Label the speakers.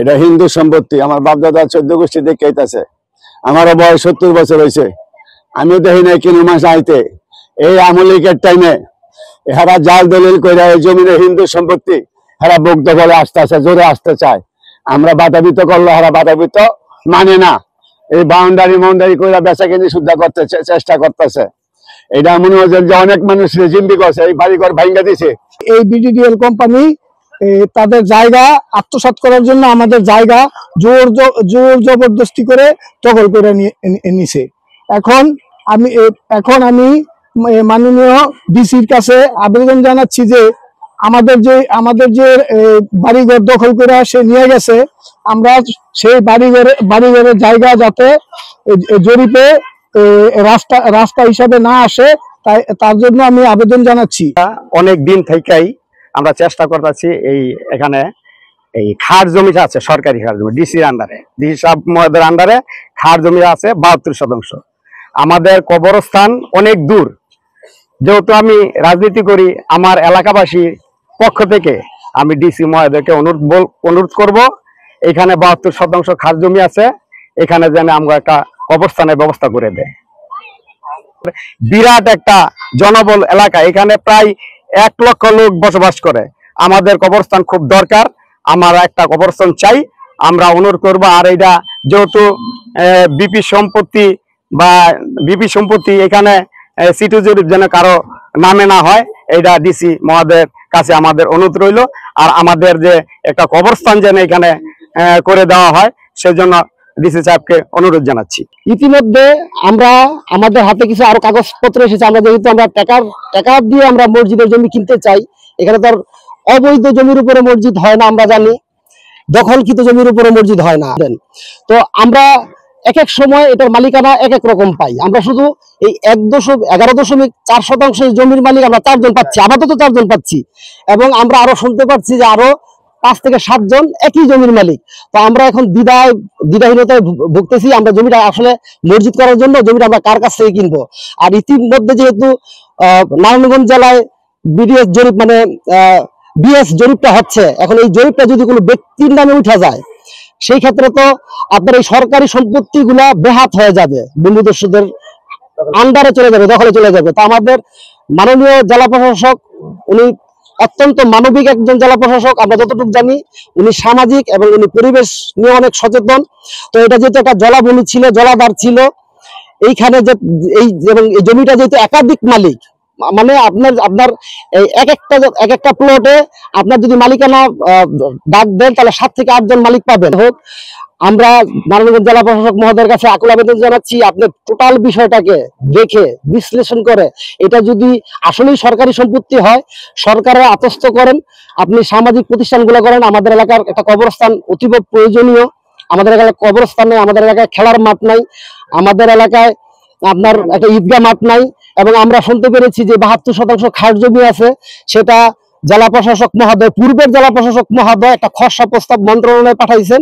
Speaker 1: এটা হিন্দু সম্পত্তি, আমার বাপ দাদা 14 গোষ্ঠী দেখে আইতাছে। আমারও বয়স 70 বছর হয়েছে, আমিও দেখি নাই কিনো মাস আইতে। এই আমলিকের টাইমে এরা জাল দলিল করে এই জমিনে হিন্দু সম্পত্তি এরা বুক দখলে আসতেছে, জোরে আসতে চায়। আমরা বাধাবিত করলে এরা বাধাবিত মানে না। এই বাউন্ডারি করে বেচা কিনি শুদ্ধ করতে চেষ্টা করতেছে। এটা মনে হচ্ছে যে অনেক মানুষ জিম্বি করছে, এই বাড়িঘর ভাঙ্গা দিছে।
Speaker 2: এই বিডিডিএল কোম্পানি তাদের জায়গা আত্মসাৎ করার জন্য আমাদের জায়গা জোর জবরদস্তি করে দখল করে নিছে। এখন আমি মাননীয় ডিসির কাছে আবেদন জানাচ্ছি যে আমাদের যে বাড়িঘর দখল করে সে নিয়ে গেছে, আমরা সেই বাড়িঘরের জায়গা যাতে জরিপে রাস্তা হিসাবে না আসে, তার জন্য আমি আবেদন জানাচ্ছি।
Speaker 3: অনেক দিন থেকেই আমরা চেষ্টা করতেছি এখানে এই খাস জমিটা আছে, সরকারি খাস জমি ডিসির আন্ডারে, ডিসি সাহেব মহোদয়ের আন্ডারে খাস জমি আছে 72%। আমাদের কবরস্থান অনেক দূর, যেহেতু আমি রাজনীতি করি, আমার এলাকাবাসীর পক্ষ থেকে আমি ডিসি মহোদয়কে অনুরোধ করব, এখানে 72% খাস জমি আছে, এখানে যেন আমরা একটা কবরস্থানের ব্যবস্থা করে দেয়। বিরাট একটা জনবল এলাকা, এখানে প্রায় 1 লক্ষ লোক বসবাস করে। আমাদের কবরস্থান খুব দরকার, আমার একটা কবরস্থান চাই, আমরা অনুরোধ করব। আর এটা যেহেতু বিপি সম্পত্তি এখানে সিটু জরিপ যেন কারো নামে না হয়, এটা ডিসি মহোদয়ের কাছে আমাদের অনুরোধ রইল। আর আমাদের যে একটা কবরস্থান যেন এখানে করে দেওয়া হয়, সেজন্য ডিসি সাহেবকে অনুরোধ জানাচ্ছি।
Speaker 4: ইতিমধ্যে আমাদের হাতে কিছু আরো কাগজপত্র এসেছে। আমরা যেহেতু আমরা টাকা দিয়ে আমরা মসজিদের জমি কিনতে চাই, এখানে তো অবৈধ জমির উপরে মসজিদ হয় না, আমরা জানি দখলকৃত জমির উপরে মসজিদ হয় না। তো আমরা এক এক সময় এটার মালিকানা এক এক রকম পাই। আমরা শুধু এই 11.4% জমির মালিক আমরা 4 জন পাচ্ছি, আপাতত 4 জন পাচ্ছি, এবং আমরা আরো শুনতে পাচ্ছি যে আরো 5 থেকে 7 জন একই জমির মালিক। তো আমরা এখন দ্বিধাহীনতায় ভুগতেছি। আমরা জমিটা আসলে মসজিদ করার জন্য জমিটা আমরা কার কাছ থেকে কিনবো? আর ইতিমধ্যে যেহেতু নারায়ণগঞ্জ জেলায় বিডিএস জরিপ বিএস জরিপটা হচ্ছে, এখন এই জরিপটা যদি কোনো ব্যক্তির নামে উঠা যায়, সেই ক্ষেত্রে তো আপনার এই সরকারি সম্পত্তি গুলা বেহাত হয়ে যাবে, বন্ধুদস্যুদের আন্ডারে চলে যাবে, দখলে চলে যাবে। তো আমাদের মাননীয় জেলা প্রশাসক, উনি অত্যন্ত মানবিক একজন জেলা প্রশাসক, আমরা যতটুকু জানি উনি সামাজিক এবং উনি পরিবেশ নিয়ে অনেক সচেতন। তো এটা যেহেতু একটা জলাভূমি ছিল, জলাধার ছিল, এইখানে যে এই জমিটা যেহেতু একাধিক মালিক, মানে আপনার এক একটা প্লটে আপনার যদি মালিকানা ডাক দেন, তাহলে 7 থেকে 8 জন মালিক পাবেন। হোক, আমরা নারায়ণগঞ্জ জেলা প্রশাসক মহোদয়ের কাছে আকুল আবেদন জানাচ্ছি, আপনি টোটাল বিষয়টাকে দেখে বিশ্লেষণ করে এটা যদি আসলেই সরকারি সম্পত্তি হয়, সরকারের আত্মস্থ করেন, আপনি সামাজিক প্রতিষ্ঠানগুলো করেন। আমাদের এলাকার একটা কবরস্থান অতীব প্রয়োজনীয়। আমাদের এলাকায় কবরস্থান নেই, আমাদের এলাকায় খেলার মাঠ নাই, আমাদের এলাকায় আপনার একটা ঈদগাহ মাঠ নাই, এবং আমরা শুনতে পেরেছি যে 72% খাস জমি আছে। সেটা জেলা প্রশাসক মহোদয়, পূর্বের জেলা প্রশাসক মহোদয় একটা খসড়া প্রস্তাব মন্ত্রণালয়ে পাঠাইছেন।